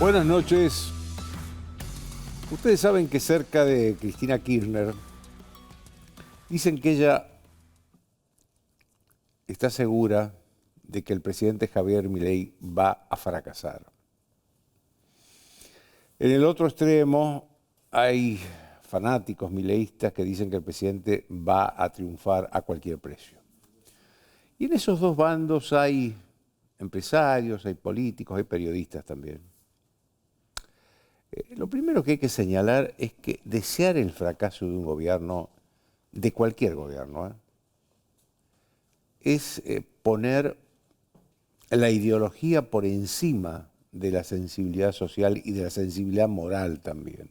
Buenas noches. Ustedes saben que cerca de Cristina Kirchner dicen que ella está segura de que el presidente Javier Milei va a fracasar. En el otro extremo hay fanáticos mileístas que dicen que el presidente va a triunfar a cualquier precio. Y en esos dos bandos hay empresarios, hay políticos, hay periodistas también. Lo primero que hay que señalar es que desear el fracaso de un gobierno, de cualquier gobierno, es poner la ideología por encima de la sensibilidad social y de la sensibilidad moral también.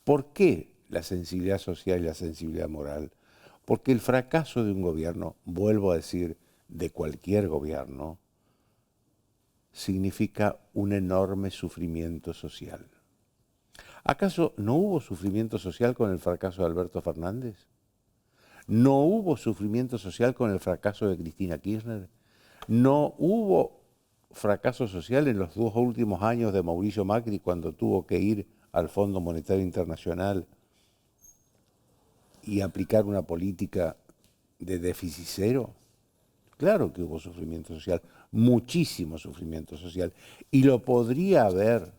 ¿Por qué la sensibilidad social y la sensibilidad moral? Porque el fracaso de un gobierno, vuelvo a decir, de cualquier gobierno, significa un enorme sufrimiento social. ¿Acaso no hubo sufrimiento social con el fracaso de Alberto Fernández? ¿No hubo sufrimiento social con el fracaso de Cristina Kirchner? ¿No hubo fracaso social en los 2 últimos años de Mauricio Macri cuando tuvo que ir al Fondo Monetario Internacional y aplicar una política de déficit cero? Claro que hubo sufrimiento social, muchísimo sufrimiento social, y lo podría haber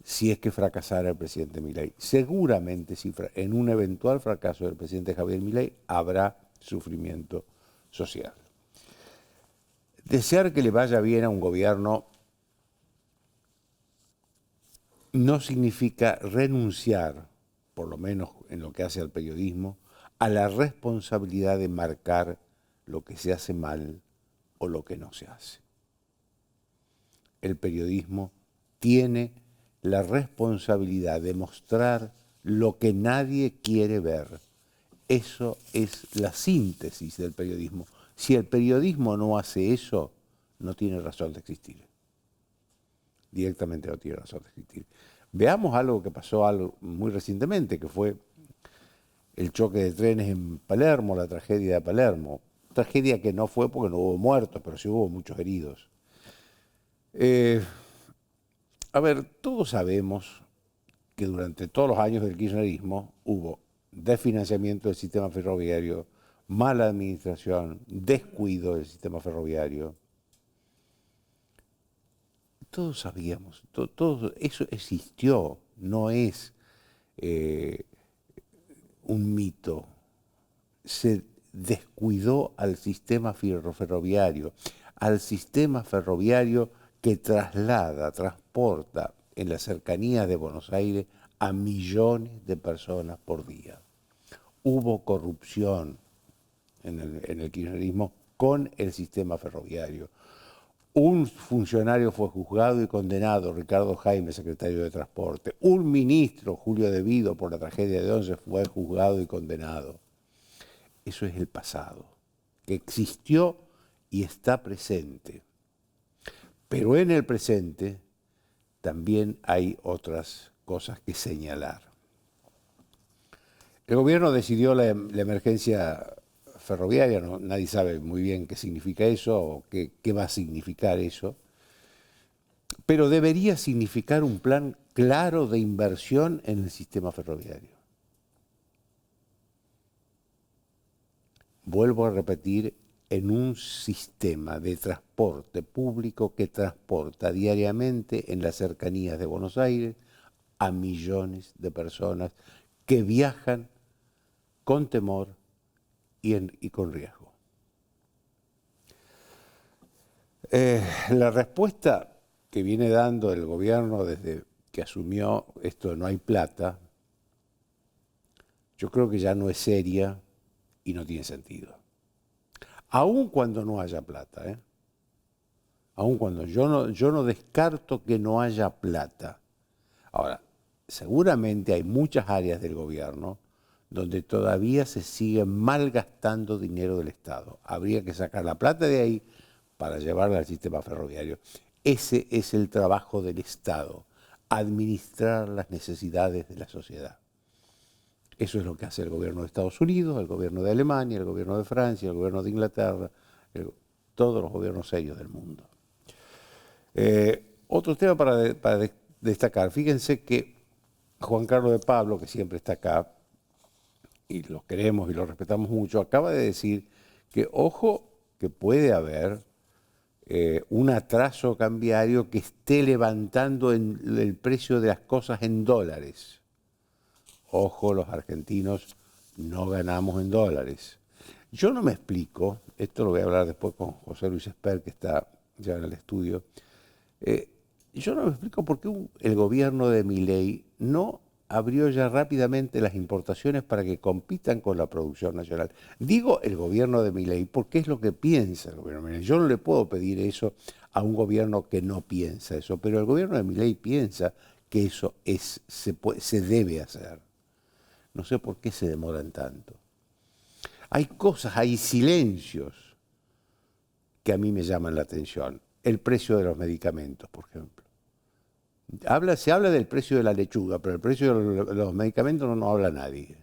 si es que fracasara el presidente Milei. Seguramente si en un eventual fracaso del presidente Javier Milei habrá sufrimiento social. Desear que le vaya bien a un gobierno no significa renunciar, por lo menos en lo que hace al periodismo, a la responsabilidad de marcar lo que se hace mal o lo que no se hace. El periodismo tiene la responsabilidad de mostrar lo que nadie quiere ver. Eso es la síntesis del periodismo. Si el periodismo no hace eso, no tiene razón de existir. Directamente no tiene razón de existir. Veamos algo que pasó muy recientemente, que fue el choque de trenes en Palermo, la tragedia de Palermo. Tragedia que no fue porque no hubo muertos, pero sí hubo muchos heridos. A ver, todos sabemos que durante todos los años del kirchnerismo hubo desfinanciamiento del sistema ferroviario, mala administración, descuido del sistema ferroviario. Todos sabíamos, todo eso existió, no es un mito. Se descuidó al sistema ferroviario, que transporta en las cercanías de Buenos Aires a millones de personas por día. Hubo corrupción en el kirchnerismo con el sistema ferroviario. Un funcionario fue juzgado y condenado, Ricardo Jaime, secretario de Transporte. Un ministro, Julio De Vido, por la tragedia de Once, fue juzgado y condenado. Eso es el pasado, que existió y está presente. Pero en el presente también hay otras cosas que señalar. El gobierno decidió la emergencia ferroviaria, nadie sabe muy bien qué significa eso o qué va a significar eso, pero debería significar un plan claro de inversión en el sistema ferroviario. Vuelvo a repetir, en un sistema de transporte público que transporta diariamente en las cercanías de Buenos Aires a millones de personas que viajan con temor y con riesgo. La respuesta que viene dando el gobierno desde que asumió esto de no hay plata, yo creo que ya no es seria y no tiene sentido. Aun cuando no haya plata, aun cuando yo no descarto que no haya plata. Ahora, seguramente hay muchas áreas del gobierno donde todavía se sigue malgastando dinero del Estado. Habría que sacar la plata de ahí para llevarla al sistema ferroviario. Ese es el trabajo del Estado, administrar las necesidades de la sociedad. Eso es lo que hace el gobierno de Estados Unidos, el gobierno de Alemania, el gobierno de Francia, el gobierno de Inglaterra, todos los gobiernos serios del mundo. Otro tema para destacar. Fíjense que Juan Carlos de Pablo, que siempre está acá, y lo queremos y lo respetamos mucho, acaba de decir que, ojo, que puede haber un atraso cambiario que esté levantando el precio de las cosas en dólares. Ojo, los argentinos no ganamos en dólares. Yo no me explico, esto lo voy a hablar después con José Luis Esper, que está ya en el estudio, yo no me explico por qué el gobierno de Milei no abrió ya rápidamente las importaciones para que compitan con la producción nacional. Digo el gobierno de Milei porque es lo que piensa el gobierno de Milei. Yo no le puedo pedir eso a un gobierno que no piensa eso, pero el gobierno de Milei piensa que eso se debe hacer. No sé por qué se demoran tanto. Hay cosas, hay silencios que a mí me llaman la atención. El precio de los medicamentos, por ejemplo. Se habla del precio de la lechuga, pero el precio de los medicamentos no habla nadie.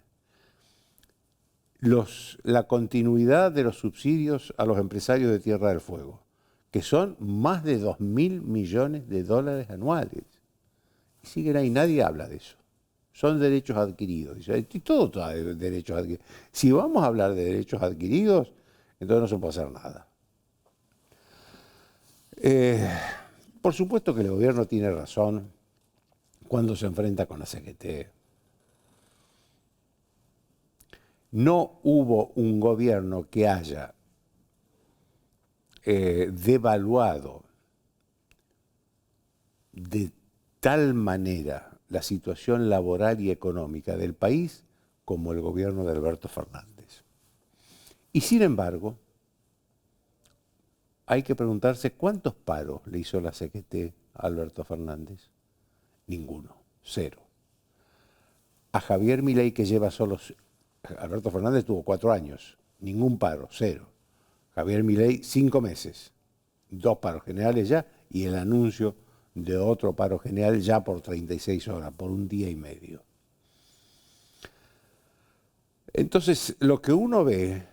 La continuidad de los subsidios a los empresarios de Tierra del Fuego, que son más de 2.000 millones de dólares anuales. Y siguen ahí, nadie habla de eso. Son derechos adquiridos. Y todo está de derechos adquiridos. Si vamos a hablar de derechos adquiridos, entonces no se puede hacer nada. Por supuesto que el gobierno tiene razón cuando se enfrenta con la CGT. No hubo un gobierno que haya devaluado de tal manera la situación laboral y económica del país como el gobierno de Alberto Fernández. Y sin embargo, hay que preguntarse cuántos paros le hizo la CGT a Alberto Fernández. Ninguno, cero. A Javier Milei, que lleva solo... Alberto Fernández tuvo 4 años, ningún paro, cero. Javier Milei, 5 meses, 2 paros generales ya, y el anuncio de otro paro general ya por 36 horas, por 1 día y medio. Entonces, lo que uno ve,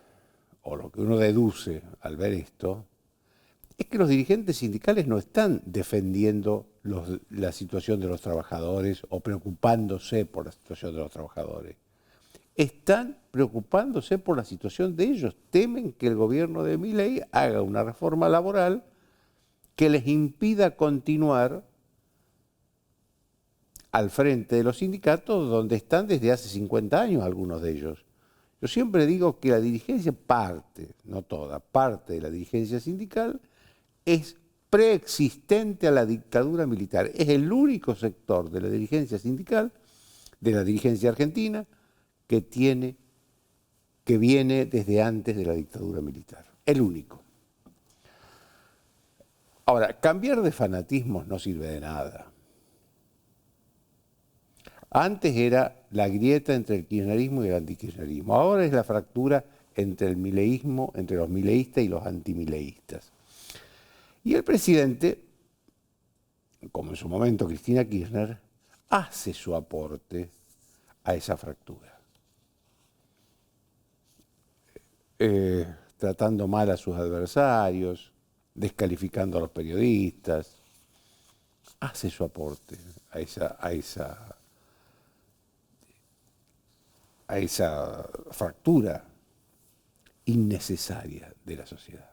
o lo que uno deduce al ver esto, es que los dirigentes sindicales no están defendiendo la situación de los trabajadores o preocupándose por la situación de los trabajadores. Están preocupándose por la situación de ellos. Temen que el gobierno de Milei haga una reforma laboral que les impida continuar al frente de los sindicatos donde están desde hace 50 años algunos de ellos. Yo siempre digo que la dirigencia, parte, no toda, parte de la dirigencia sindical es preexistente a la dictadura militar. Es el único sector de la dirigencia sindical, de la dirigencia argentina, que viene desde antes de la dictadura militar. El único. Ahora, cambiar de fanatismos no sirve de nada. Antes era la grieta entre el kirchnerismo y el antikirchnerismo. Ahora es la fractura entre el mileísmo, entre los mileístas y los antimileístas. Y el presidente, como en su momento Cristina Kirchner, hace su aporte a esa fractura. Tratando mal a sus adversarios, descalificando a los periodistas, hace su aporte a esa fractura innecesaria de la sociedad.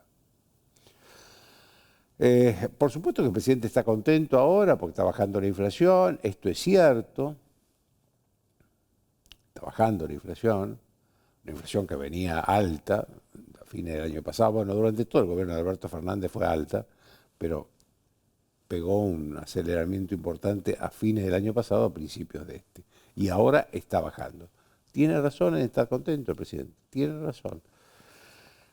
Por supuesto que el presidente está contento ahora porque está bajando la inflación, esto es cierto, está bajando la inflación que venía alta a fines del año pasado. Bueno, durante todo el gobierno de Alberto Fernández fue alta, pero pegó un aceleramiento importante a fines del año pasado, a principios de este. Y ahora está bajando. Tiene razón en estar contento el presidente, tiene razón.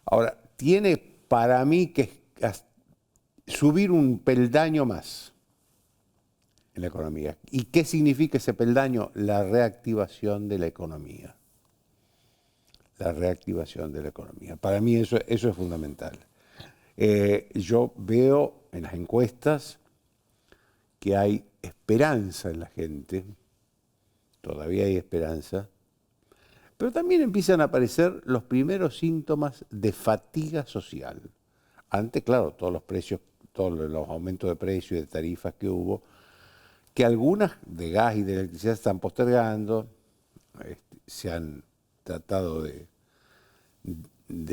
Ahora, tiene para mí que subir un peldaño más en la economía. ¿Y qué significa ese peldaño? La reactivación de la economía. La reactivación de la economía. Para mí eso es fundamental. Yo veo en las encuestas que hay esperanza en la gente, todavía hay esperanza, pero también empiezan a aparecer los primeros síntomas de fatiga social. Antes, claro, todos los precios todos los aumentos de precios y de tarifas que hubo, que algunas de gas y de electricidad se están postergando, se han tratado de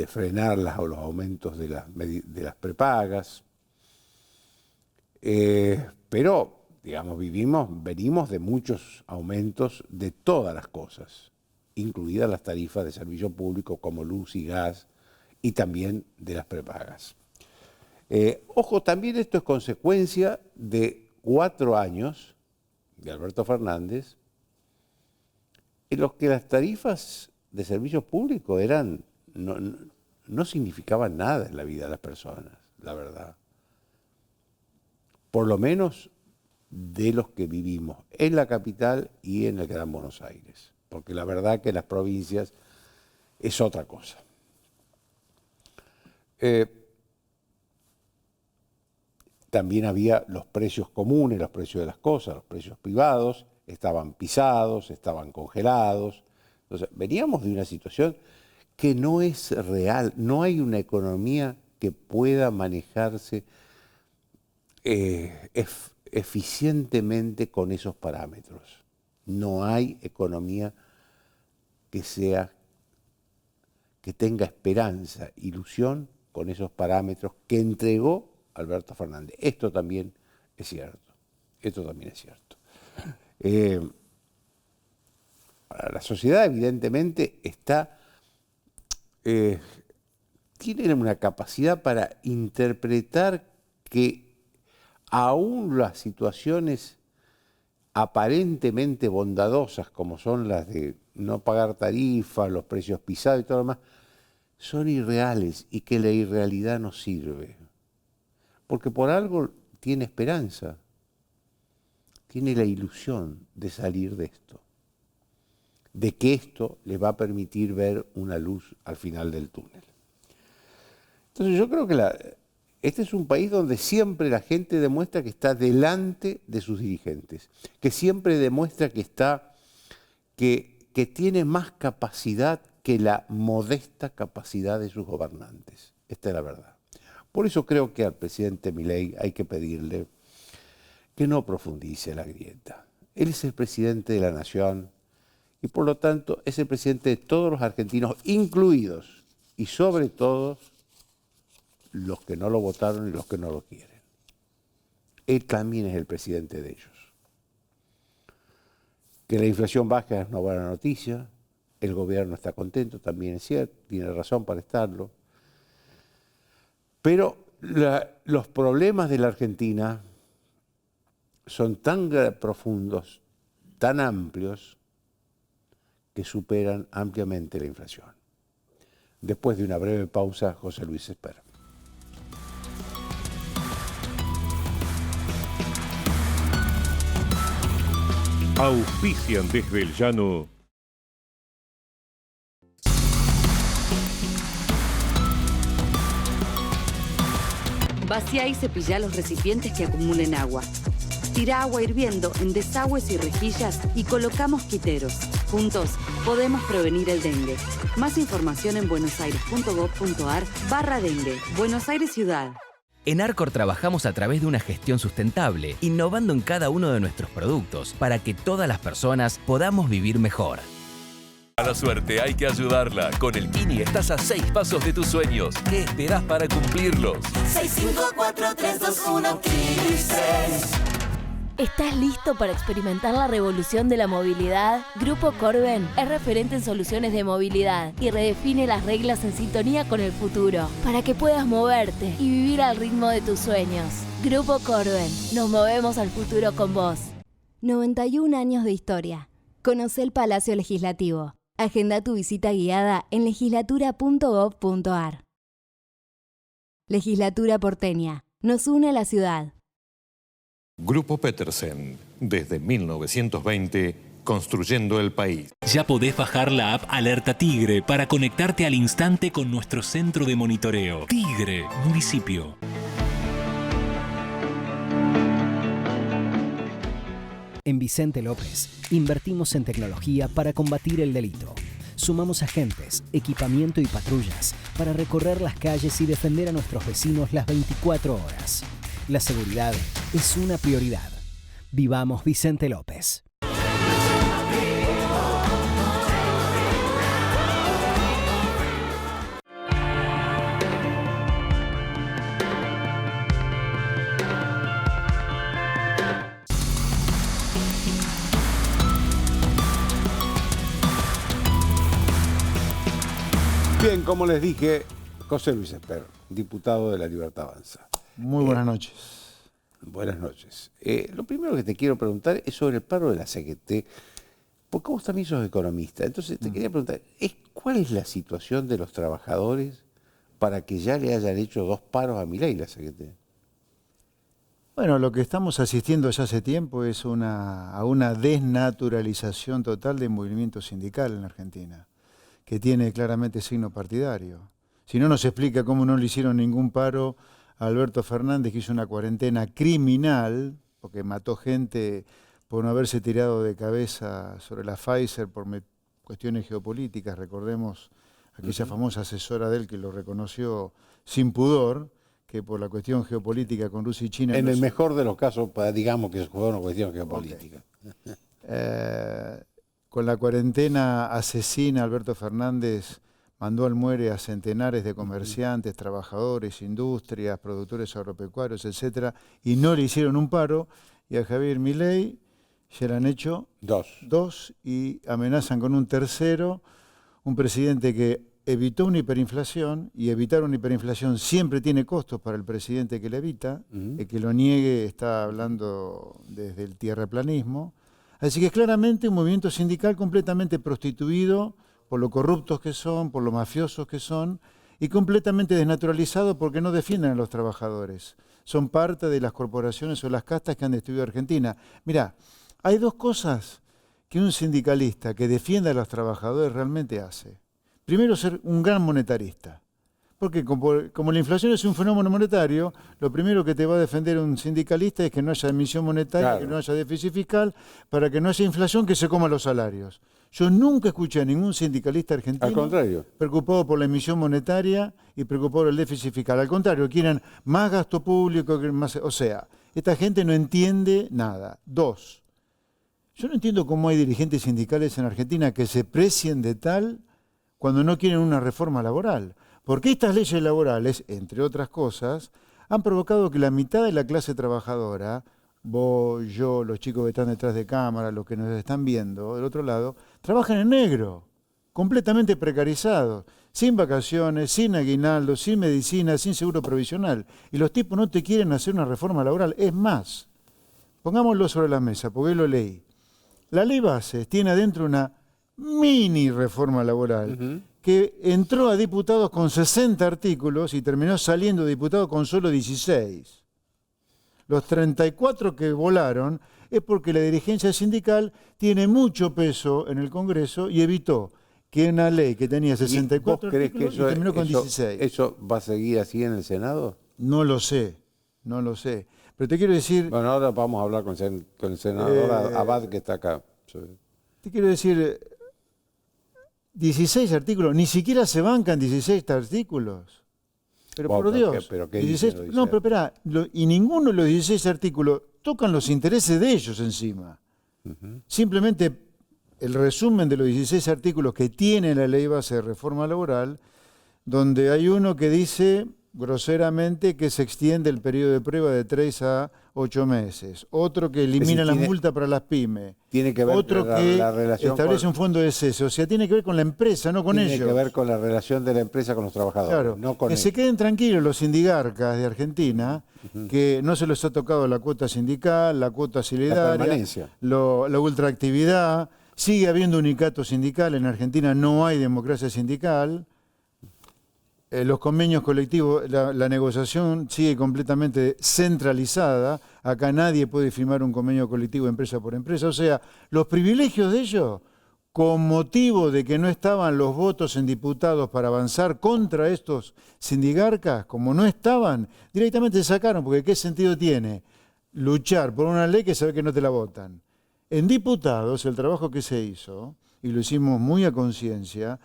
frenar los aumentos de las prepagas, pero, digamos, venimos de muchos aumentos de todas las cosas, incluidas las tarifas de servicio público como luz y gas, y también de las prepagas. Ojo, también esto es consecuencia de 4 años de Alberto Fernández, en los que las tarifas de servicios públicos no significaban nada en la vida de las personas, la verdad. Por lo menos de los que vivimos en la capital y en el Gran Buenos Aires, porque la verdad que en las provincias es otra cosa. También había los precios comunes, los precios de las cosas, los precios privados, estaban pisados, estaban congelados. Entonces, veníamos de una situación que no es real, no hay una economía que pueda manejarse eficientemente con esos parámetros. No hay economía que tenga esperanza, ilusión con esos parámetros que entregó Alberto Fernández. Esto también es cierto. La sociedad evidentemente tiene una capacidad para interpretar que aún las situaciones aparentemente bondadosas, como son las de no pagar tarifas, los precios pisados y todo lo demás, son irreales y que la irrealidad no sirve. Porque por algo tiene esperanza, tiene la ilusión de salir de esto, de que esto le va a permitir ver una luz al final del túnel. Entonces yo creo que este es un país donde siempre la gente demuestra que está delante de sus dirigentes, que siempre demuestra que tiene más capacidad que la modesta capacidad de sus gobernantes. Esta es la verdad. Por eso creo que al presidente Milei hay que pedirle que no profundice la grieta. Él es el presidente de la nación y por lo tanto es el presidente de todos los argentinos, incluidos y sobre todo los que no lo votaron y los que no lo quieren. Él también es el presidente de ellos. Que la inflación baja es una buena noticia, el gobierno está contento, también es cierto, tiene razón para estarlo. Pero los problemas de la Argentina son tan profundos, tan amplios, que superan ampliamente la inflación. Después de una breve pausa, José Luis Esper. Auspician desde el llano. Vacía y cepilla los recipientes que acumulen agua. Tira agua hirviendo en desagües y rejillas y coloca mosquiteros. Juntos podemos prevenir el dengue. Más información en buenosaires.gov.ar/dengue. Buenos Aires Ciudad. En Arcor trabajamos a través de una gestión sustentable, innovando en cada uno de nuestros productos para que todas las personas podamos vivir mejor. A la suerte hay que ayudarla. Con el Kini estás a 6 pasos de tus sueños. ¿Qué esperás para cumplirlos? 654-321 Kini 6. ¿Estás listo para experimentar la revolución de la movilidad? Grupo Corben es referente en soluciones de movilidad y redefine las reglas en sintonía con el futuro para que puedas moverte y vivir al ritmo de tus sueños. Grupo Corben, nos movemos al futuro con vos. 91 años de historia. Conoce el Palacio Legislativo. Agenda tu visita guiada en legislatura.gov.ar. Legislatura porteña. Nos une a la ciudad. Grupo Petersen, desde 1920, construyendo el país. Ya podés bajar la app Alerta Tigre para conectarte al instante con nuestro centro de monitoreo. Tigre, municipio. En Vicente López, invertimos en tecnología para combatir el delito. Sumamos agentes, equipamiento y patrullas para recorrer las calles y defender a nuestros vecinos las 24 horas. La seguridad es una prioridad. Vivamos Vicente López. Bien, como les dije, José Luis Esper, diputado de La Libertad Avanza. Muy buenas noches. Buenas noches. Lo primero que te quiero preguntar es sobre el paro de la CGT, porque vos también sos economista. Entonces te quería preguntar, ¿cuál es la situación de los trabajadores para que ya le hayan hecho 2 paros a Milei la CGT? Bueno, lo que estamos asistiendo ya hace tiempo es a una desnaturalización total del movimiento sindical en la Argentina, que tiene claramente signo partidario. Si no, nos explica cómo no le hicieron ningún paro a Alberto Fernández, que hizo una cuarentena criminal, porque mató gente por no haberse tirado de cabeza sobre la Pfizer por cuestiones geopolíticas. Recordemos aquella famosa asesora de él que lo reconoció sin pudor, que por la cuestión geopolítica con Rusia y China... En el mejor de los casos, digamos que fue una cuestión geopolítica. Okay. Con la cuarentena asesina, Alberto Fernández mandó al muere a centenares de comerciantes, trabajadores, industrias, productores agropecuarios, etcétera, y no le hicieron un paro, y a Javier Milei ya le han hecho 2 y amenazan con un tercero, un presidente que evitó una hiperinflación, y evitar una hiperinflación siempre tiene costos para el presidente que la evita. El que lo niegue está hablando desde el tierraplanismo. Así que es claramente un movimiento sindical completamente prostituido por lo corruptos que son, por lo mafiosos que son, y completamente desnaturalizado porque no defienden a los trabajadores. Son parte de las corporaciones o las castas que han destruido a Argentina. Mirá, hay 2 cosas que un sindicalista que defienda a los trabajadores realmente hace. Primero, ser un gran monetarista. Porque como la inflación es un fenómeno monetario, lo primero que te va a defender un sindicalista es que no haya emisión monetaria, que no haya déficit fiscal, para que no haya inflación que se coma los salarios. Yo nunca escuché a ningún sindicalista argentino preocupado por la emisión monetaria y preocupado por el déficit fiscal. Al contrario, quieren más gasto público, o sea, esta gente no entiende nada. 2, yo no entiendo cómo hay dirigentes sindicales en Argentina que se precien de tal cuando no quieren una reforma laboral. Porque estas leyes laborales, entre otras cosas, han provocado que la mitad de la clase trabajadora, vos, yo, los chicos que están detrás de cámara, los que nos están viendo del otro lado, trabajan en negro, completamente precarizados, sin vacaciones, sin aguinaldo, sin medicina, sin seguro provisional. Y los tipos no te quieren hacer una reforma laboral. Es más, pongámoslo sobre la mesa, porque lo leí. La ley Bases tiene adentro una mini reforma laboral que entró a diputados con 60 artículos y terminó saliendo diputado con solo 16. Los 34 que volaron es porque la dirigencia sindical tiene mucho peso en el Congreso y evitó que una ley que tenía 64 artículos y terminó con 16. ¿Eso va a seguir así en el Senado? No lo sé, no lo sé. Pero te quiero decir... Bueno, ahora vamos a hablar con el senador Abad, que está acá. Te quiero decir... 16 artículos, ni siquiera se bancan 16 artículos. Pero por Dios. ¿Pero qué 16, dice? no, pero espera, y ninguno de los 16 artículos tocan los intereses de ellos encima. Simplemente el resumen de los 16 artículos que tiene la ley base de reforma laboral, donde hay uno que dice groseramente que se extiende el periodo de prueba de 3 a 8 meses, otro que elimina la multa para las pymes, tiene que ver otro que la relación establece un fondo de cese, o sea, tiene que ver con la empresa, no con ellos. Tiene que ver con la relación de la empresa con los trabajadores, claro, no con que ellos. Se queden tranquilos los sindigarcas de Argentina, que no se les ha tocado la cuota sindical, la cuota solidaria, la ultraactividad, sigue habiendo unicato sindical, en Argentina no hay democracia sindical. Los convenios colectivos, la negociación sigue completamente centralizada. Acá nadie puede firmar un convenio colectivo empresa por empresa. O sea, los privilegios de ellos, con motivo de que no estaban los votos en diputados para avanzar contra estos sindigarcas, como no estaban, directamente se sacaron, porque ¿qué sentido tiene luchar por una ley que sabe que no te la votan? En diputados, el trabajo que se hizo, y lo hicimos muy a conciencia,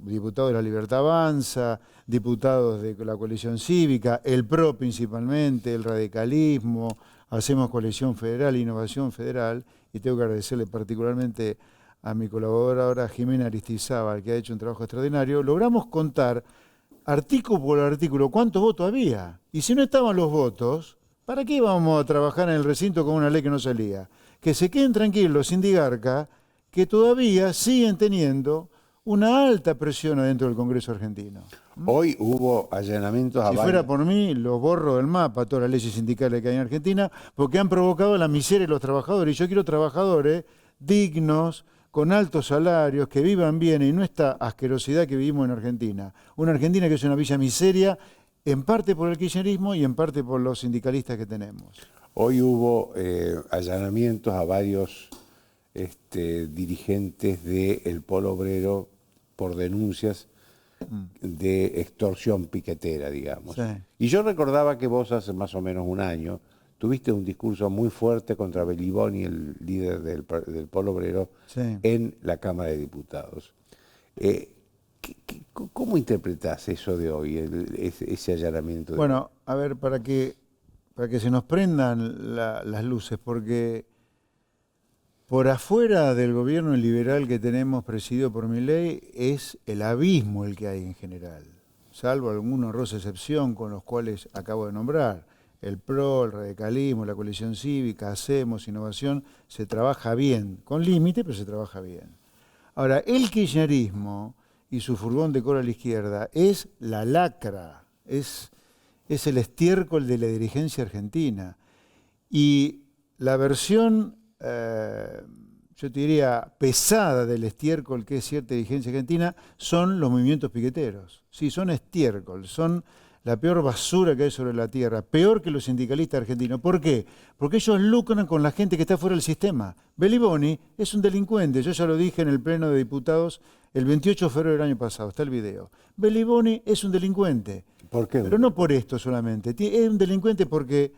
diputados de La Libertad Avanza, diputados de la coalición cívica, el PRO principalmente, el radicalismo, hacemos coalición federal, innovación federal, y tengo que agradecerle particularmente a mi colaboradora Jimena Aristizábal, que ha hecho un trabajo extraordinario. Logramos contar artículo por artículo cuántos votos había. Y si no estaban los votos, ¿para qué íbamos a trabajar en el recinto con una ley que no salía? Que se queden tranquilos, Sindigarca, que todavía siguen teniendo una alta presión adentro del Congreso argentino. Hoy hubo allanamientos a Si fuera por mí, lo borro del mapa, todas las leyes sindicales que hay en Argentina, porque han provocado la miseria de los trabajadores. Y yo quiero trabajadores dignos, con altos salarios, que vivan bien y no esta asquerosidad que vivimos en Argentina. Una Argentina que es una villa miseria, en parte por el kirchnerismo y en parte por los sindicalistas que tenemos. Hoy hubo allanamientos a varios dirigentes del Polo Obrero por denuncias de extorsión piquetera, digamos. Sí. Y yo recordaba que vos hace más o menos un año tuviste un discurso muy fuerte contra Beliboni, el líder del Polo Obrero, sí, en la Cámara de Diputados. ¿Cómo interpretás eso de hoy, ese allanamiento? Bueno, a ver, para que se nos prendan las luces, porque por afuera del gobierno liberal que tenemos presidido por Milei es el abismo el que hay en general, salvo alguna honrosa excepción con los cuales acabo de nombrar. El PRO, el radicalismo, la coalición cívica, hacemos innovación, se trabaja bien, con límite, pero se trabaja bien. Ahora, el kirchnerismo y su furgón de cola a la izquierda es la lacra, es el estiércol de la dirigencia argentina. Y la versión, yo te diría, pesada del estiércol que es cierta dirigencia argentina son los movimientos piqueteros. Sí, son estiércol, son la peor basura que hay sobre la tierra, peor que los sindicalistas argentinos. ¿Por qué? Porque ellos lucran con la gente que está fuera del sistema. Beliboni es un delincuente, yo ya lo dije en el Pleno de Diputados el 28 de febrero del año pasado, está el video. Beliboni es un delincuente. ¿Por qué? Pero no por esto solamente, es un delincuente porque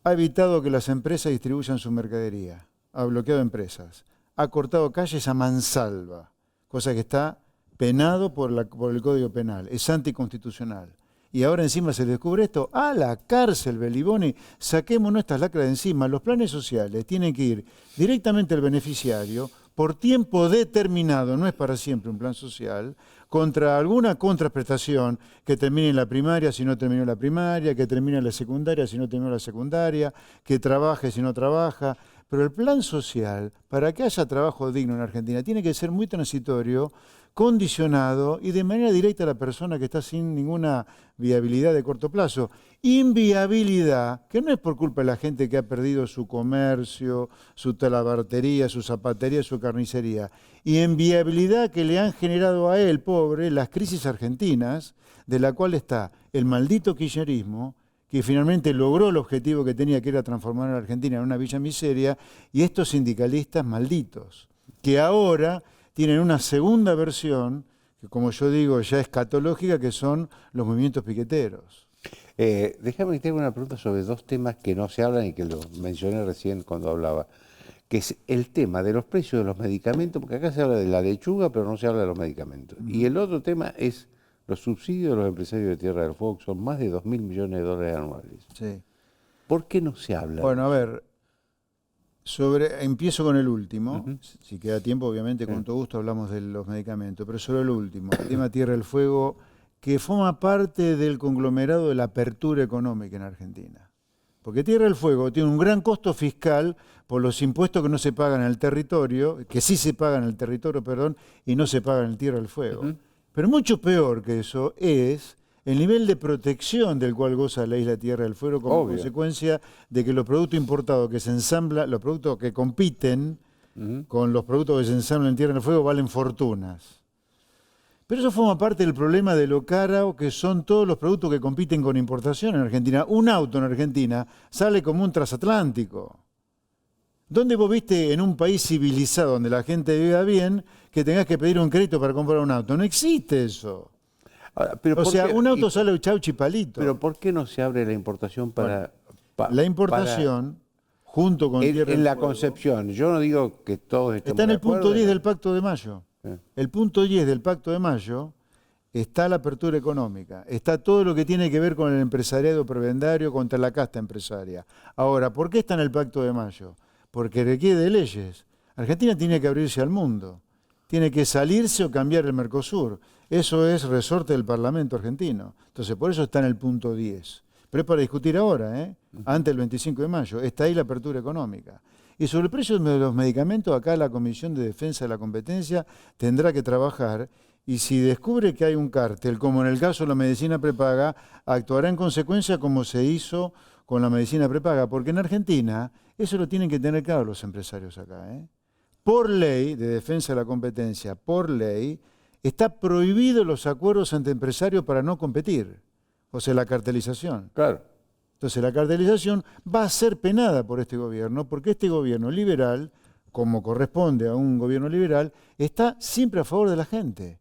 ha evitado que las empresas distribuyan su mercadería, ha bloqueado empresas, ha cortado calles a mansalva, cosa que está penado por el Código Penal, es anticonstitucional. Y ahora encima se le descubre esto, a la cárcel, Beliboni, saquémonos estas lacras de encima. Los planes sociales tienen que ir directamente al beneficiario por tiempo determinado, no es para siempre un plan social, contra alguna contraprestación que termine en la primaria si no terminó la primaria, que termine en la secundaria si no terminó la secundaria, que trabaje si no trabaja. Pero el plan social, para que haya trabajo digno en Argentina, tiene que ser muy transitorio, condicionado y de manera directa a la persona que está sin ninguna viabilidad de corto plazo. Inviabilidad, que no es por culpa de la gente que ha perdido su comercio, su talabartería, su zapatería, su carnicería. Y inviabilidad que le han generado a él, pobre, las crisis argentinas, de la cual está el maldito kirchnerismo, que finalmente logró el objetivo que tenía, que era transformar a la Argentina en una villa miseria, y estos sindicalistas malditos, que ahora tienen una segunda versión, que como yo digo ya es escatológica, que son los movimientos piqueteros. Déjame que te haga una pregunta sobre dos temas que no se hablan y que lo mencioné recién cuando hablaba, que es el tema de los precios de los medicamentos, porque acá se habla de la lechuga, pero no se habla de los medicamentos. Y el otro tema es los subsidios de los empresarios de Tierra del Fuego, que son más de 2.000 millones de dólares anuales. Sí. ¿Por qué no se habla? Bueno, a ver, empiezo con el último, si queda tiempo, obviamente, con todo gusto hablamos de los medicamentos, pero sobre el último, el tema Tierra del Fuego, que forma parte del conglomerado de la apertura económica en Argentina. Porque Tierra del Fuego tiene un gran costo fiscal por los impuestos que no se pagan en el territorio, que sí se pagan en el territorio, perdón, y no se pagan en Tierra del Fuego. Pero mucho peor que eso es el nivel de protección del cual goza la isla Tierra del Fuego como consecuencia de que los productos importados que se ensamblan, los productos que compiten con los productos que se ensamblan en Tierra del Fuego valen fortunas. Pero eso forma parte del problema de lo caro que son todos los productos que compiten con importación en Argentina. Un auto en Argentina sale como un transatlántico. ¿Dónde vos viste en un país civilizado donde la gente viva bien que tengas que pedir un crédito para comprar un auto? No existe eso. Ahora, pero o sea, un auto sale chauchi palito. Pero ¿por qué no se abre la importación para...? La importación, junto con Tierra del en la Fuego, concepción, yo no digo que todos estemos está en de el punto acuerdo, 10 del Pacto de Mayo. El punto 10 del Pacto de Mayo está la apertura económica, está todo lo que tiene que ver con el empresariado prebendario contra la casta empresaria. Ahora, ¿por qué está en el Pacto de Mayo? Porque requiere de leyes. Argentina tiene que abrirse al mundo, tiene que salirse o cambiar el Mercosur. Eso es resorte del Parlamento argentino. Entonces, por eso está en el punto 10. Pero es para discutir ahora, antes del 25 de mayo. Está ahí la apertura económica. Y sobre el precio de los medicamentos, acá la Comisión de Defensa de la Competencia tendrá que trabajar. Y si descubre que hay un cártel, como en el caso de la medicina prepaga, actuará en consecuencia como se hizo con la medicina prepaga. Porque en Argentina, eso lo tienen que tener claro los empresarios acá. Por ley de defensa de la competencia, por ley, está prohibido los acuerdos entre empresarios para no competir. O sea, la cartelización. Claro. Entonces, la cartelización va a ser penada por este gobierno, porque este gobierno liberal, como corresponde a un gobierno liberal, está siempre a favor de la gente.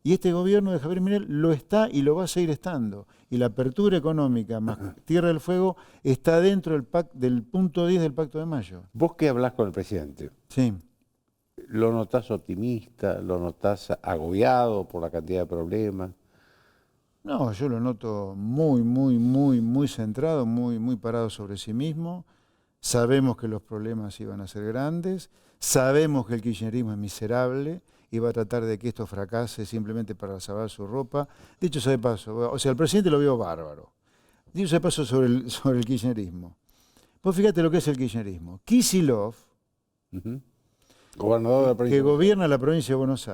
Y este gobierno de Javier Milei lo está y lo va a seguir estando. Y la apertura económica más Tierra del Fuego está dentro del punto 10 del Pacto de Mayo. Vos que hablás con el presidente, sí. ¿Lo notás optimista? ¿Lo notás agobiado por la cantidad de problemas? No, yo lo noto muy centrado, muy parado sobre sí mismo. Sabemos que los problemas iban a ser grandes, sabemos que el kirchnerismo es miserable y va a tratar de que esto fracase simplemente para salvar su ropa. Dicho sea de paso, o sea, el presidente lo vio bárbaro. Dicho sea de paso sobre el kirchnerismo. Vos fíjate lo que es el kirchnerismo. Kicillof, gobernador de la provincia, que gobierna la provincia de Buenos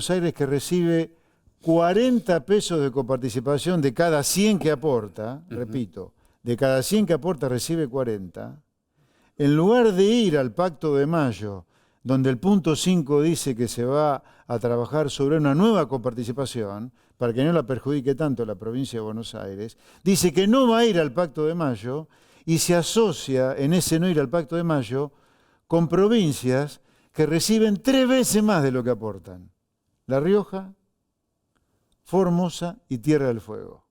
Aires que recibe 40 pesos de coparticipación de cada 100 que aporta, repito, de cada 100 que aporta recibe 40, en lugar de ir al Pacto de Mayo, donde el punto 5 dice que se va a trabajar sobre una nueva coparticipación, para que no la perjudique tanto la provincia de Buenos Aires, dice que no va a ir al Pacto de Mayo y se asocia en ese no ir al Pacto de Mayo con provincias que reciben 3 veces más de lo que aportan. La Rioja, Formosa y Tierra del Fuego.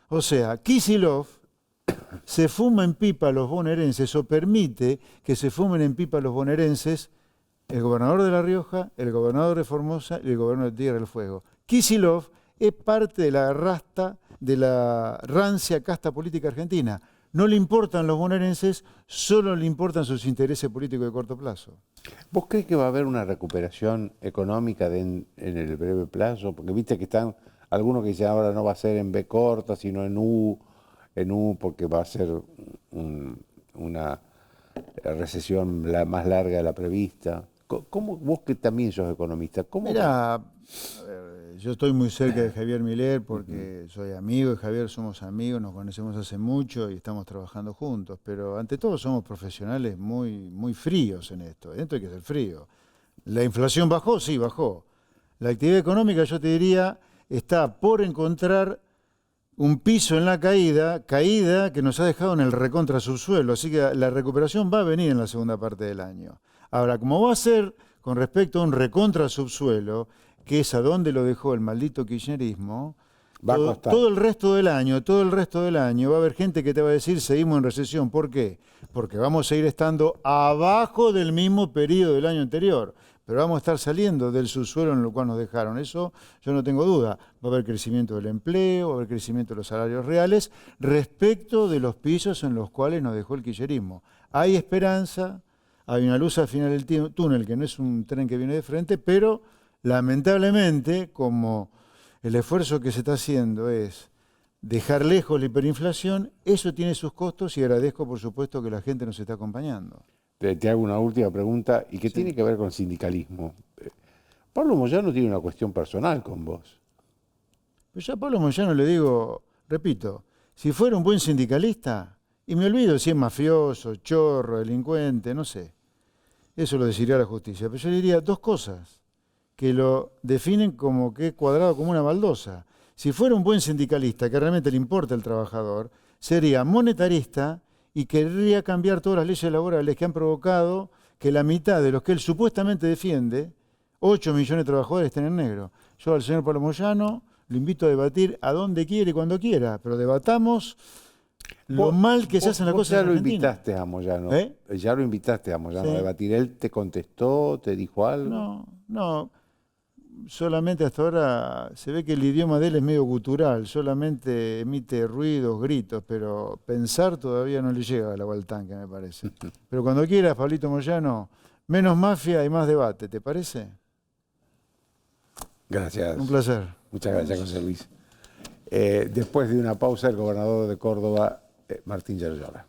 O sea, Kicillof se fuma en pipa a los bonaerenses o permite que se fumen en pipa a los bonaerenses el gobernador de La Rioja, el gobernador de Formosa y el gobernador de Tierra del Fuego. Kicillof es parte de la rancia casta política argentina. No le importan los bonaerenses, solo le importan sus intereses políticos de corto plazo. ¿Vos crees que va a haber una recuperación económica en el breve plazo? Porque viste que están algunos que dicen ahora no va a ser en B corta, sino en U, porque va a ser una recesión más larga de la prevista. ¿Cómo, vos que también sos economista, cómo? Mira, yo estoy muy cerca de Javier Milei porque soy amigo de Javier, somos amigos, nos conocemos hace mucho y estamos trabajando juntos, pero ante todo somos profesionales muy fríos en esto. Esto hay que ser frío. ¿La inflación bajó? Sí, bajó. La actividad económica, yo te diría, está por encontrar un piso en la caída que nos ha dejado en el recontra subsuelo, así que la recuperación va a venir en la segunda parte del año. Ahora, como va a ser con respecto a un recontra subsuelo, que es a donde lo dejó el maldito kirchnerismo, todo el resto del año va a haber gente que te va a decir seguimos en recesión. ¿Por qué? Porque vamos a ir estando abajo del mismo periodo del año anterior, pero vamos a estar saliendo del subsuelo en el cual nos dejaron. Eso yo no tengo duda. Va a haber crecimiento del empleo, va a haber crecimiento de los salarios reales respecto de los pisos en los cuales nos dejó el kirchnerismo. Hay esperanza, hay una luz al final del túnel que no es un tren que viene de frente, pero lamentablemente, como el esfuerzo que se está haciendo es dejar lejos la hiperinflación, eso tiene sus costos y agradezco, por supuesto, que la gente nos está acompañando. Te hago una última pregunta y que tiene que ver con el sindicalismo. Pablo Moyano tiene una cuestión personal con vos. Pues yo a Pablo Moyano le digo, repito, si fuera un buen sindicalista, y me olvido si es mafioso, chorro, delincuente, no sé, eso lo decidiría la justicia, pero yo le diría dos cosas que lo definen como que es cuadrado como una baldosa. Si fuera un buen sindicalista que realmente le importa el trabajador, sería monetarista y querría cambiar todas las leyes laborales que han provocado que la mitad de los que él supuestamente defiende, 8 millones de trabajadores, estén en negro. Yo al señor Pablo Moyano lo invito a debatir a donde quiere y cuando quiera, pero debatamos lo mal que se hacen las cosas en Argentina. Ya lo invitaste a Moyano. Ya lo invitaste a Moyano a debatir. ¿Él te contestó, te dijo algo? No. Solamente hasta ahora se ve que el idioma de él es medio gutural, solamente emite ruidos, gritos, pero pensar todavía no le llega a la Gualtanque, me parece. Pero cuando quieras, Pablito Moyano, menos mafia y más debate, ¿te parece? Gracias. Un placer. Muchas gracias, José Luis. Después de una pausa, el gobernador de Córdoba, Martín Yarlora.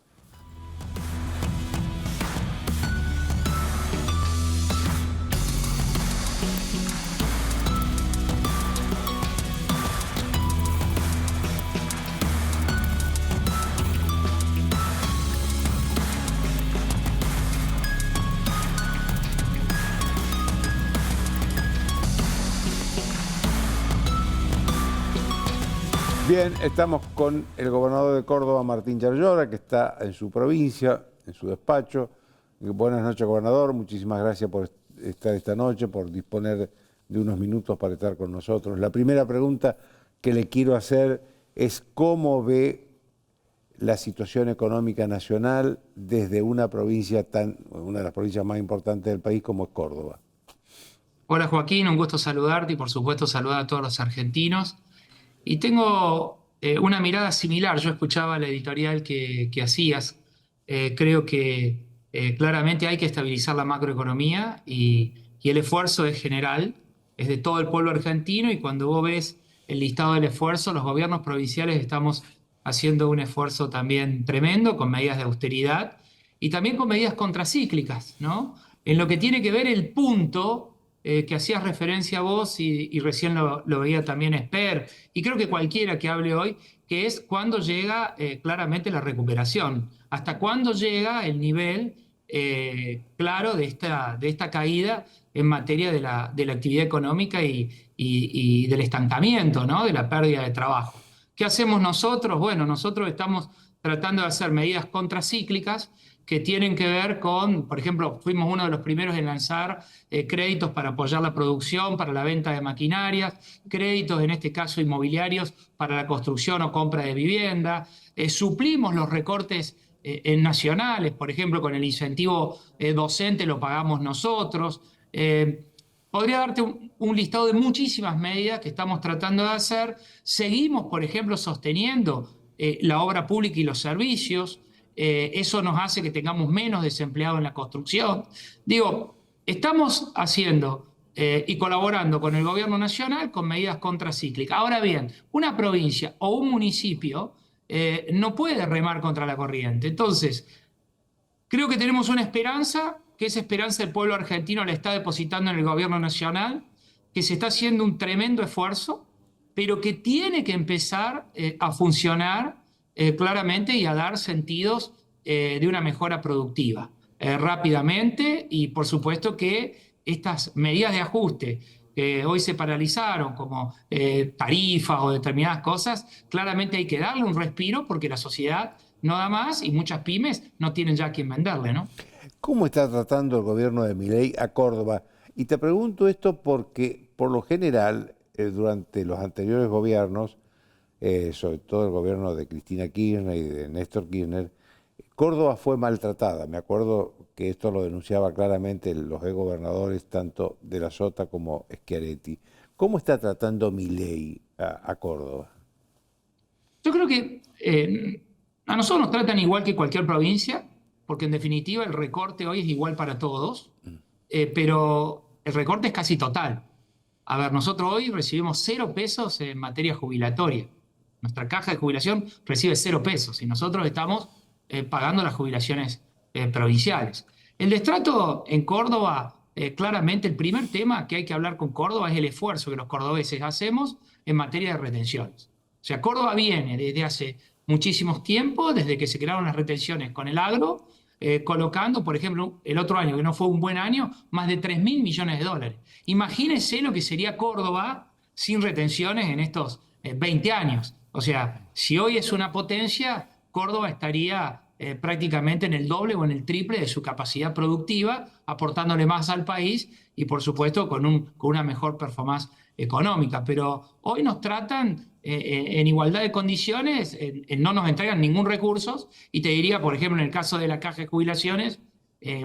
Bien, estamos con el gobernador de Córdoba, Martín Yarlora, que está en su provincia, en su despacho. Buenas noches, gobernador. Muchísimas gracias por estar esta noche, por disponer de unos minutos para estar con nosotros. La primera pregunta que le quiero hacer es cómo ve la situación económica nacional desde una provincia una de las provincias más importantes del país como es Córdoba. Hola Joaquín, un gusto saludarte y por supuesto saludar a todos los argentinos. Y tengo una mirada similar. Yo escuchaba la editorial que hacías. Creo que claramente hay que estabilizar la macroeconomía y el esfuerzo es general, es de todo el pueblo argentino, y cuando vos ves el listado del esfuerzo, los gobiernos provinciales estamos haciendo un esfuerzo también tremendo con medidas de austeridad y también con medidas contracíclicas, ¿no? En lo que tiene que ver el punto que hacías referencia a vos y recién lo veía también Esper, y creo que cualquiera que hable hoy, que es cuándo llega claramente la recuperación, hasta cuándo llega el nivel claro de esta caída en materia de la actividad económica y del estancamiento, ¿no? De la pérdida de trabajo. ¿Qué hacemos nosotros? Bueno, nosotros estamos tratando de hacer medidas contracíclicas que tienen que ver con, por ejemplo, fuimos uno de los primeros en lanzar créditos para apoyar la producción, para la venta de maquinarias, créditos en este caso inmobiliarios para la construcción o compra de vivienda, suplimos los recortes nacionales, por ejemplo, con el incentivo docente lo pagamos nosotros. Podría darte un listado de muchísimas medidas que estamos tratando de hacer. Seguimos, por ejemplo, sosteniendo la obra pública y los servicios. Eso nos hace que tengamos menos desempleados en la construcción. Digo, estamos haciendo y colaborando con el gobierno nacional con medidas contracíclicas. Ahora bien, una provincia o un municipio no puede remar contra la corriente. Entonces, creo que tenemos una esperanza, que esa esperanza el pueblo argentino la está depositando en el gobierno nacional, que se está haciendo un tremendo esfuerzo, pero que tiene que empezar a funcionar claramente y a dar sentidos de una mejora productiva rápidamente, y por supuesto que estas medidas de ajuste que hoy se paralizaron como tarifas o determinadas cosas, claramente hay que darle un respiro porque la sociedad no da más y muchas pymes no tienen ya a quién venderle, ¿no? ¿Cómo está tratando el gobierno de Milei a Córdoba? Y te pregunto esto porque por lo general durante los anteriores gobiernos, sobre todo el gobierno de Cristina Kirchner y de Néstor Kirchner, Córdoba fue maltratada. Me acuerdo que esto lo denunciaba claramente los exgobernadores tanto de la Sota como Schiaretti. ¿Cómo está tratando Milei a Córdoba? Yo creo que a nosotros nos tratan igual que cualquier provincia, porque en definitiva el recorte hoy es igual para todos, pero el recorte es casi total. A ver, nosotros hoy recibimos 0 pesos en materia jubilatoria. Nuestra caja de jubilación recibe 0 pesos y nosotros estamos pagando las jubilaciones provinciales. El destrato en Córdoba, claramente el primer tema que hay que hablar con Córdoba es el esfuerzo que los cordobeses hacemos en materia de retenciones. O sea, Córdoba viene desde hace muchísimos tiempos, desde que se crearon las retenciones con el agro, colocando, por ejemplo, el otro año, que no fue un buen año, más de 3.000 millones de dólares. Imagínense lo que sería Córdoba sin retenciones en estos 20 años. O sea, si hoy es una potencia, Córdoba estaría prácticamente en el doble o en el triple de su capacidad productiva, aportándole más al país y, por supuesto, con una mejor performance económica. Pero hoy nos tratan en igualdad de condiciones, no nos entregan ningún recurso, y te diría, por ejemplo, en el caso de la caja de jubilaciones,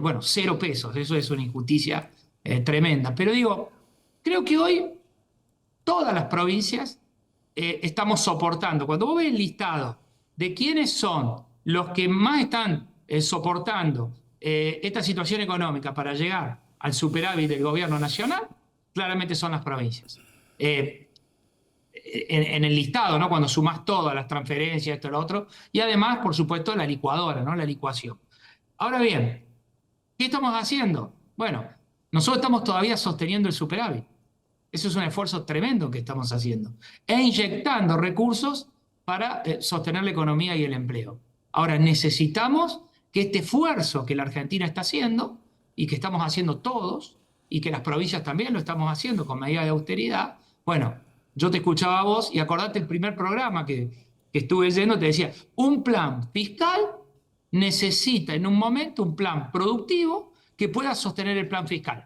bueno, 0 pesos, eso es una injusticia tremenda. Pero digo, creo que hoy todas las provincias estamos soportando. Cuando vos ves el listado de quiénes son los que más están soportando esta situación económica para llegar al superávit del gobierno nacional, claramente son las provincias. En el listado, ¿no? Cuando sumas todas las transferencias, esto y lo otro, y además, por supuesto, la licuadora, ¿no? La licuación. Ahora bien, ¿qué estamos haciendo? Bueno, nosotros estamos todavía sosteniendo el superávit. Eso es un esfuerzo tremendo que estamos haciendo. E inyectando recursos para sostener la economía y el empleo. Ahora, necesitamos que este esfuerzo que la Argentina está haciendo, y que estamos haciendo todos, y que las provincias también lo estamos haciendo con medidas de austeridad, bueno, yo te escuchaba a vos, y acordate el primer programa que estuve yendo, te decía, un plan fiscal necesita en un momento un plan productivo que pueda sostener el plan fiscal.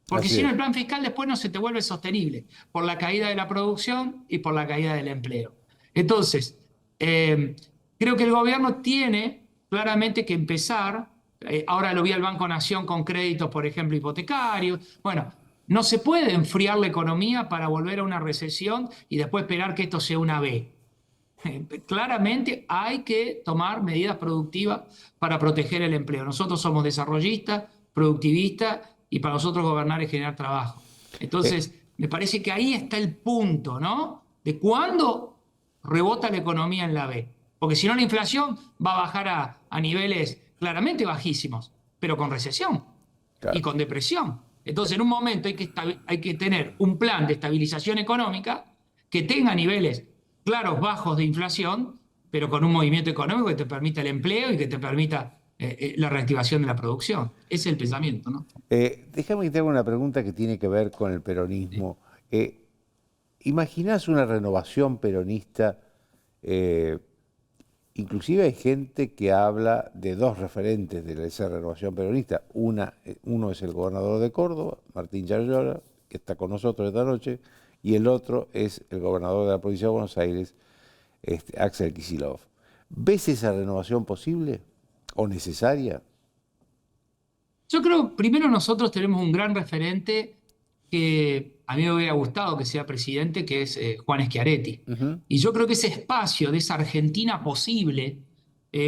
Porque si no, el plan fiscal después no se te vuelve sostenible por la caída de la producción y por la caída del empleo. Entonces, creo que el gobierno tiene claramente que empezar, ahora lo vi al Banco Nación con créditos, por ejemplo, hipotecarios. Bueno, no se puede enfriar la economía para volver a una recesión y después esperar que esto sea una B. Claramente hay que tomar medidas productivas para proteger el empleo. Nosotros somos desarrollistas, productivistas, y para nosotros gobernar es generar trabajo. Entonces, me parece que ahí está el punto, ¿no? De cuándo rebota la economía en la B. Porque si no, la inflación va a bajar a niveles claramente bajísimos, pero con recesión y con depresión. Entonces, en un momento hay que tener un plan de estabilización económica que tenga niveles claros bajos de inflación, pero con un movimiento económico que te permita el empleo y que te permita la reactivación de la producción. Ese es el pensamiento, ¿no? Déjame que te haga una pregunta que tiene que ver con el peronismo. ¿Imaginás una renovación peronista? Inclusive hay gente que habla de dos referentes de esa renovación peronista. Uno es el gobernador de Córdoba, Martín Yarlora, que está con nosotros esta noche, y el otro es el gobernador de la provincia de Buenos Aires, Axel Kicillof. ¿Ves esa renovación posible o necesaria? Yo creo, primero nosotros tenemos un gran referente que a mí me hubiera gustado que sea presidente, que es Juan Schiaretti. Y yo creo que ese espacio de esa Argentina posible,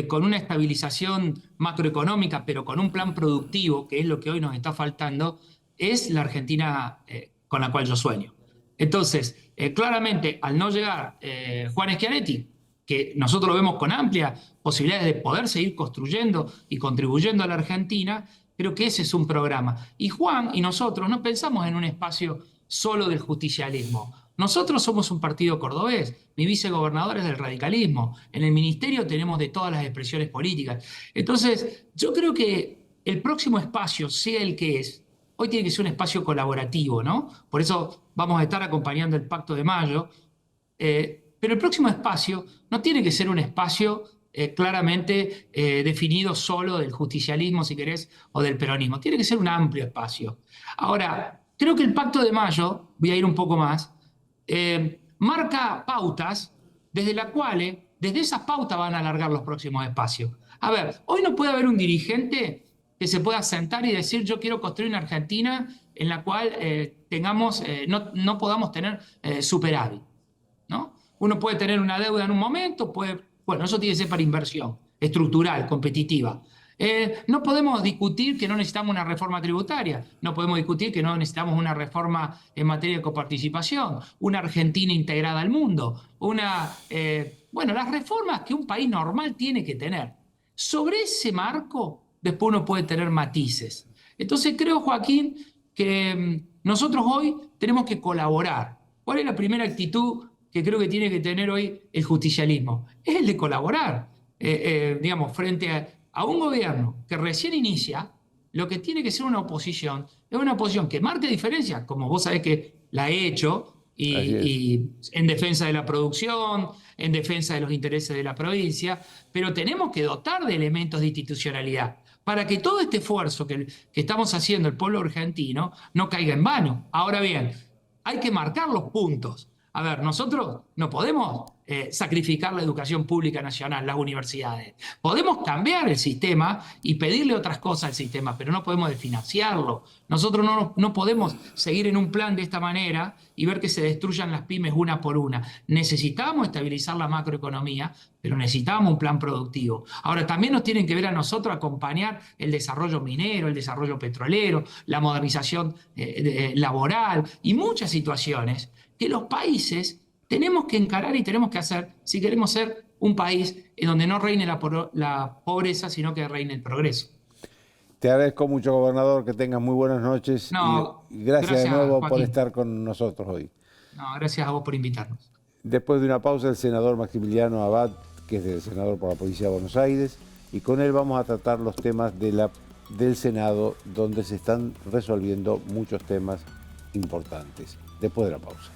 con una estabilización macroeconómica, pero con un plan productivo, que es lo que hoy nos está faltando, es la Argentina con la cual yo sueño. Entonces, claramente, al no llegar Juan Schiaretti, que nosotros lo vemos con amplias posibilidades de poder seguir construyendo y contribuyendo a la Argentina, creo que ese es un programa. Y Juan y nosotros no pensamos en un espacio solo del justicialismo. Nosotros somos un partido cordobés, mi vicegobernador es del radicalismo, en el ministerio tenemos de todas las expresiones políticas. Entonces, yo creo que el próximo espacio, sea el que es, hoy tiene que ser un espacio colaborativo, ¿no? Por eso vamos a estar acompañando el Pacto de Mayo, pero el próximo espacio no tiene que ser un espacio claramente definido solo del justicialismo, si querés, o del peronismo. Tiene que ser un amplio espacio. Ahora, creo que el Pacto de Mayo, voy a ir un poco más, marca pautas desde las cuales, desde esas pautas van a alargar los próximos espacios. A ver, hoy no puede haber un dirigente que se pueda sentar y decir yo quiero construir una Argentina en la cual no podamos tener superávit, ¿no? Uno puede tener una deuda en un momento, bueno, eso tiene que ser para inversión estructural, competitiva. No podemos discutir que no necesitamos una reforma tributaria, no podemos discutir que no necesitamos una reforma en materia de coparticipación, una Argentina integrada al mundo, bueno, las reformas que un país normal tiene que tener. Sobre ese marco, después uno puede tener matices. Entonces creo, Joaquín, que nosotros hoy tenemos que colaborar. ¿Cuál es la primera actitud que creo que tiene que tener hoy el justicialismo? Es el de colaborar, digamos, frente a un gobierno que recién inicia. Lo que tiene que ser una oposición es una oposición que marque diferencias, como vos sabés que la he hecho, y en defensa de la producción, en defensa de los intereses de la provincia, pero tenemos que dotar de elementos de institucionalidad para que todo este esfuerzo que estamos haciendo el pueblo argentino no caiga en vano. Ahora bien, hay que marcar los puntos. A ver, nosotros no podemos sacrificar la educación pública nacional, las universidades. Podemos cambiar el sistema y pedirle otras cosas al sistema, pero no podemos desfinanciarlo. Nosotros no podemos seguir en un plan de esta manera y ver que se destruyan las pymes una por una. Necesitamos estabilizar la macroeconomía, pero necesitamos un plan productivo. Ahora, también nos tienen que ver a nosotros acompañar el desarrollo minero, el desarrollo petrolero, la modernización laboral y muchas situaciones que los países tenemos que encarar y tenemos que hacer si queremos ser un país en donde no reine la pobreza, sino que reine el progreso. Te agradezco mucho, gobernador, que tengas muy buenas noches y gracias de nuevo, Joaquín, por estar con nosotros hoy. No, gracias a vos por invitarnos. Después de una pausa, el senador Maximiliano Abad, que es el senador por la provincia de Buenos Aires, y con él vamos a tratar los temas del Senado, donde se están resolviendo muchos temas importantes. Después de la pausa.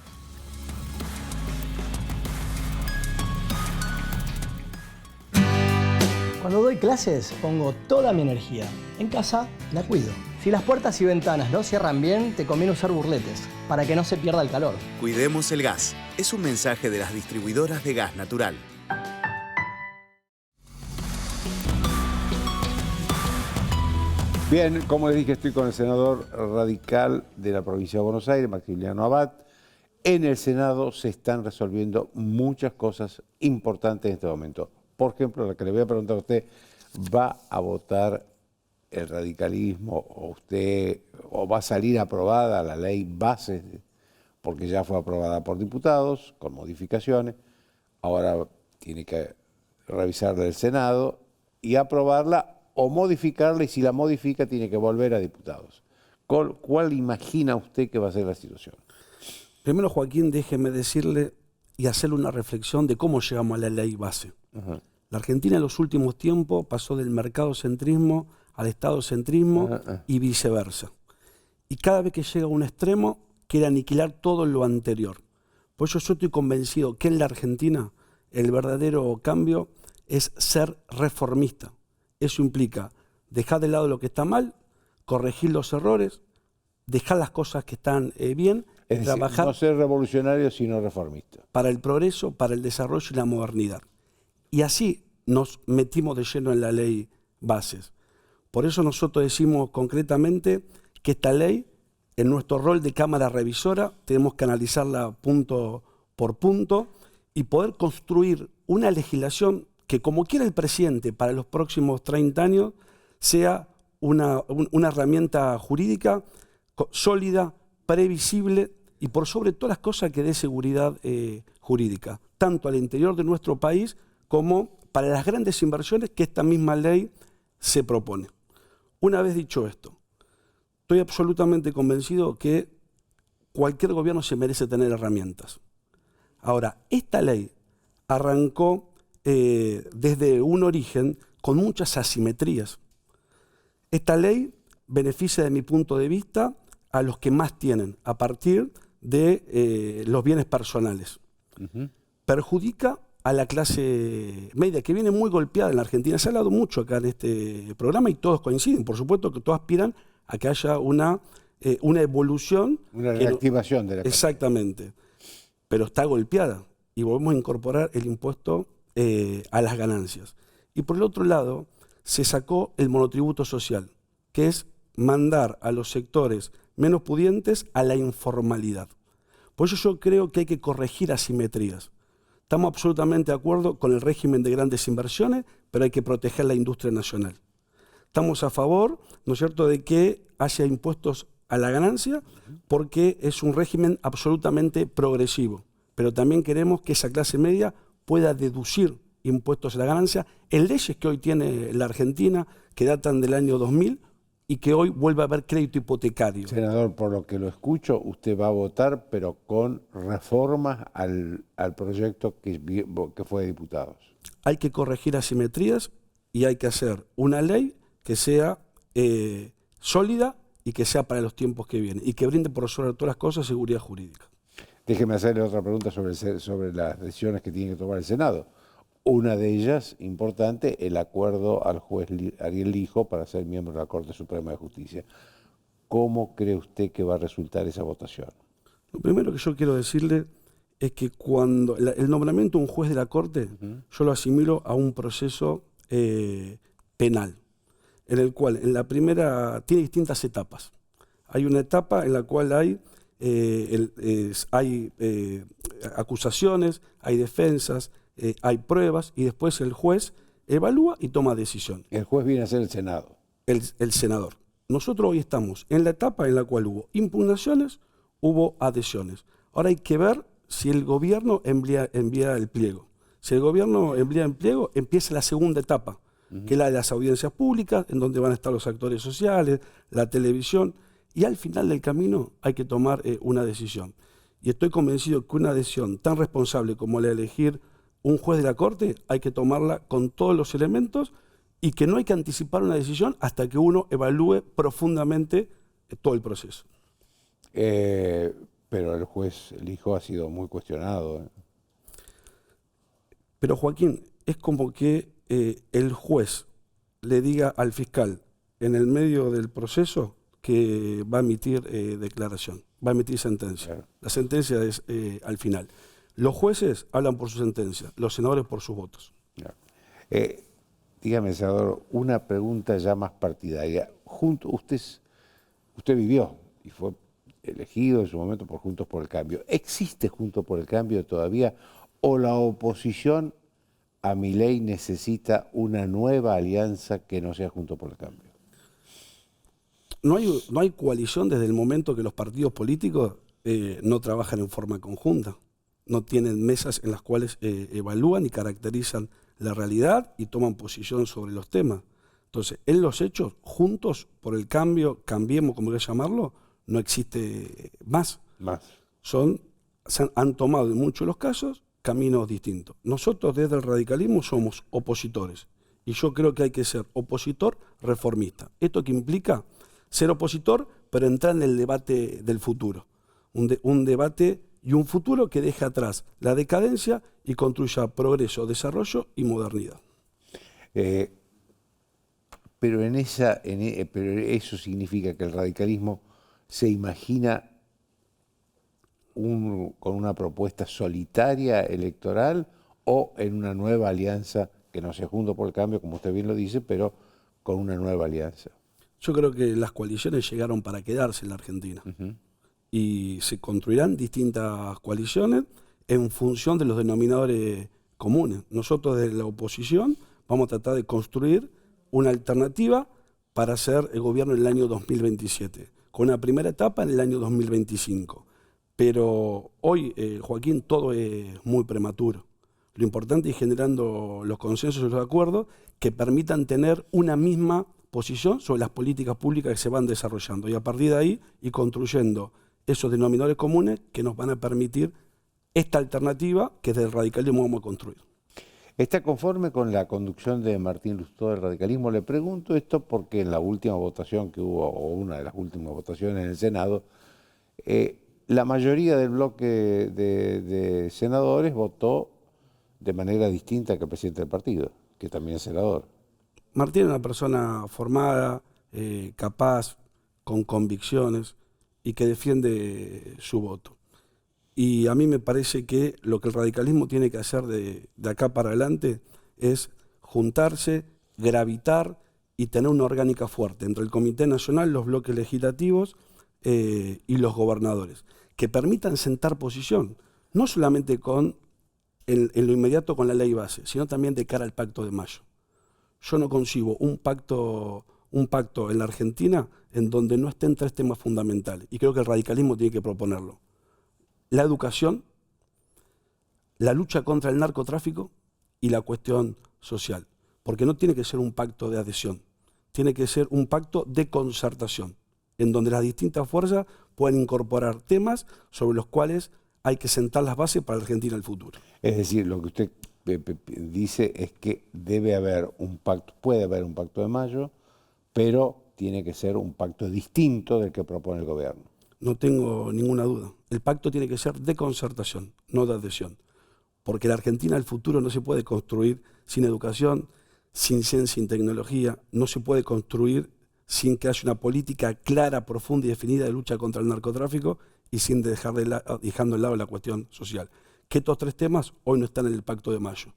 Cuando doy clases, pongo toda mi energía. En casa, la cuido. Si las puertas y ventanas no cierran bien, te conviene usar burletes, para que no se pierda el calor. Cuidemos el gas. Es un mensaje de las distribuidoras de gas natural. Bien, como les dije, estoy con el senador radical de la provincia de Buenos Aires, Maximiliano Abad. En el Senado se están resolviendo muchas cosas importantes en este momento. Por ejemplo, la que le voy a preguntar a usted, ¿va a votar el radicalismo o va a salir aprobada la ley Bases? Porque ya fue aprobada por diputados con modificaciones. Ahora tiene que revisarla el Senado y aprobarla o modificarla, y si la modifica tiene que volver a diputados. ¿Cuál imagina usted que va a ser la situación? Primero, Joaquín, déjeme decirle y hacerle una reflexión de cómo llegamos a la ley base. La Argentina en los últimos tiempos pasó del mercadocentrismo al estadocentrismo y viceversa. Y cada vez que llega a un extremo, quiere aniquilar todo lo anterior. Por eso yo estoy convencido que en la Argentina el verdadero cambio es ser reformista. Eso implica dejar de lado lo que está mal, corregir los errores, dejar las cosas que están bien, es decir, trabajar no ser revolucionario, sino reformista. Para el progreso, para el desarrollo y la modernidad. Y así nos metimos de lleno en la ley Bases. Por eso nosotros decimos concretamente que esta ley, en nuestro rol de Cámara Revisora, tenemos que analizarla punto por punto y poder construir una legislación que, como quiera el presidente, para los próximos 30 años, sea una herramienta jurídica sólida, previsible y por sobre todas las cosas que dé seguridad jurídica, tanto al interior de nuestro país como para las grandes inversiones que esta misma ley se propone. Una vez dicho esto, estoy absolutamente convencido que cualquier gobierno se merece tener herramientas. Ahora, esta ley arrancó desde un origen con muchas asimetrías. Esta ley beneficia, de mi punto de vista, a los que más tienen, a partir de los bienes personales. Perjudica a la clase media, que viene muy golpeada en la Argentina. Se ha hablado mucho acá en este programa y todos coinciden. Por supuesto que todos aspiran a que haya una evolución. Una reactivación de la clase. Exactamente. Pero está golpeada y volvemos a incorporar el impuesto a las ganancias. Y por el otro lado, se sacó el monotributo social, que es mandar a los sectores menos pudientes a la informalidad. Por eso yo creo que hay que corregir asimetrías. Estamos absolutamente de acuerdo con el régimen de grandes inversiones, pero hay que proteger la industria nacional. Estamos a favor, ¿no es cierto?, de que haya impuestos a la ganancia, porque es un régimen absolutamente progresivo. Pero también queremos que esa clase media pueda deducir impuestos a la ganancia en leyes que hoy tiene la Argentina, que datan del año 2000, y que hoy vuelve a haber crédito hipotecario. Senador, por lo que lo escucho, usted va a votar, pero con reformas al proyecto que fue de diputados. Hay que corregir asimetrías y hay que hacer una ley que sea sólida y que sea para los tiempos que vienen y que brinde, por sobre todas las cosas, seguridad jurídica. Déjeme hacerle otra pregunta sobre las decisiones que tiene que tomar el Senado. Una de ellas, importante, el acuerdo al juez Ariel Lijo para ser miembro de la Corte Suprema de Justicia. ¿Cómo cree usted que va a resultar esa votación? Lo primero que yo quiero decirle es que cuando el nombramiento de un juez de la Corte, yo lo asimilo a un proceso penal, en el cual en la primera tiene distintas etapas. Hay una etapa en la cual hay acusaciones, hay defensas, hay pruebas, y después el juez evalúa y toma decisión. El juez viene a ser el Senado. El senador. Nosotros hoy estamos en la etapa en la cual hubo impugnaciones, hubo adhesiones. Ahora hay que ver si el gobierno envía el pliego. Si el gobierno envía el pliego, empieza la segunda etapa, que es la de las audiencias públicas, en donde van a estar los actores sociales, la televisión, y al final del camino hay que tomar una decisión. Y estoy convencido que una decisión tan responsable como la de elegir un juez de la Corte, hay que tomarla con todos los elementos, y que no hay que anticipar una decisión hasta que uno evalúe profundamente todo el proceso. Pero el juez, el hijo, ha sido muy cuestionado. Pero Joaquín, es como que el juez le diga al fiscal en el medio del proceso que va a emitir declaración, va a emitir sentencia. Claro. La sentencia es al final. Los jueces hablan por su sentencia, los senadores por sus votos. Claro. Dígame, senador, una pregunta ya más partidaria. Usted vivió y fue elegido en su momento por Juntos por el Cambio. ¿Existe Juntos por el Cambio todavía o la oposición a Milei necesita una nueva alianza que no sea Juntos por el Cambio? No hay coalición desde el momento que los partidos políticos no trabajan en forma conjunta. No tienen mesas en las cuales evalúan y caracterizan la realidad y toman posición sobre los temas. Entonces, en los hechos, Juntos por el Cambio, Cambiemos, como quieras llamarlo, no existe más. Han tomado en muchos de los casos caminos distintos. Nosotros desde el radicalismo somos opositores y yo creo que hay que ser opositor reformista. ¿Esto qué implica? Ser opositor, pero entrar en el debate del futuro. Un debate y un futuro que deje atrás la decadencia y construya progreso, desarrollo y modernidad. Pero eso significa que el radicalismo se imagina con una propuesta solitaria electoral o en una nueva alianza que no sea Juntos por el Cambio, como usted bien lo dice, pero con una nueva alianza. Yo creo que las coaliciones llegaron para quedarse en la Argentina. Y se construirán distintas coaliciones en función de los denominadores comunes. Nosotros desde la oposición vamos a tratar de construir una alternativa para hacer el gobierno en el año 2027, con una primera etapa en el año 2025. Pero hoy, Joaquín, todo es muy prematuro. Lo importante es generando los consensos y los acuerdos que permitan tener una misma posición sobre las políticas públicas que se van desarrollando y a partir de ahí ir construyendo esos denominadores comunes que nos van a permitir esta alternativa que desde el radicalismo vamos a construir. ¿Está conforme con la conducción de Martín Lustó del radicalismo? Le pregunto esto porque en la última votación que hubo, o una de las últimas votaciones en el Senado, la mayoría del bloque de senadores votó de manera distinta que el presidente del partido, que también es senador. Martín es una persona formada, capaz, con convicciones y que defiende su voto. Y a mí me parece que lo que el radicalismo tiene que hacer de acá para adelante es juntarse, gravitar y tener una orgánica fuerte entre el Comité Nacional, los bloques legislativos y los gobernadores, que permitan sentar posición, no solamente en lo inmediato con la ley base, sino también de cara al Pacto de Mayo. Yo no concibo un pacto en la Argentina en donde no estén tres temas fundamentales, y creo que el radicalismo tiene que proponerlo. La educación, la lucha contra el narcotráfico y la cuestión social. Porque no tiene que ser un pacto de adhesión, tiene que ser un pacto de concertación, en donde las distintas fuerzas puedan incorporar temas sobre los cuales hay que sentar las bases para la Argentina del futuro. Es decir, lo que usted dice es que debe haber un pacto, puede haber un pacto de Mayo, pero tiene que ser un pacto distinto del que propone el gobierno. No tengo ninguna duda. El pacto tiene que ser de concertación, no de adhesión. Porque la Argentina del futuro no se puede construir sin educación, sin ciencia y tecnología, no se puede construir sin que haya una política clara, profunda y definida de lucha contra el narcotráfico y sin dejando de lado la cuestión social. que estos 3 temas hoy no están en el Pacto de Mayo.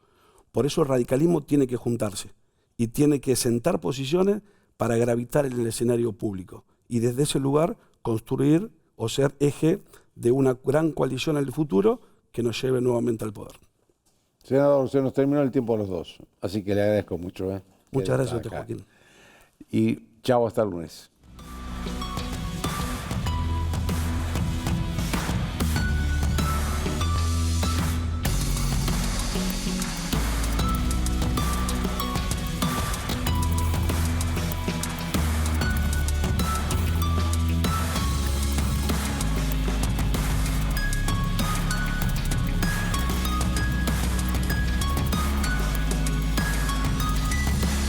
Por eso el radicalismo tiene que juntarse y tiene que sentar posiciones para gravitar en el escenario público y desde ese lugar construir o ser eje de una gran coalición en el futuro que nos lleve nuevamente al poder. Senador, se nos terminó el tiempo a los dos, así que le agradezco mucho. Muchas gracias a usted, Joaquín. Y chao, hasta el lunes.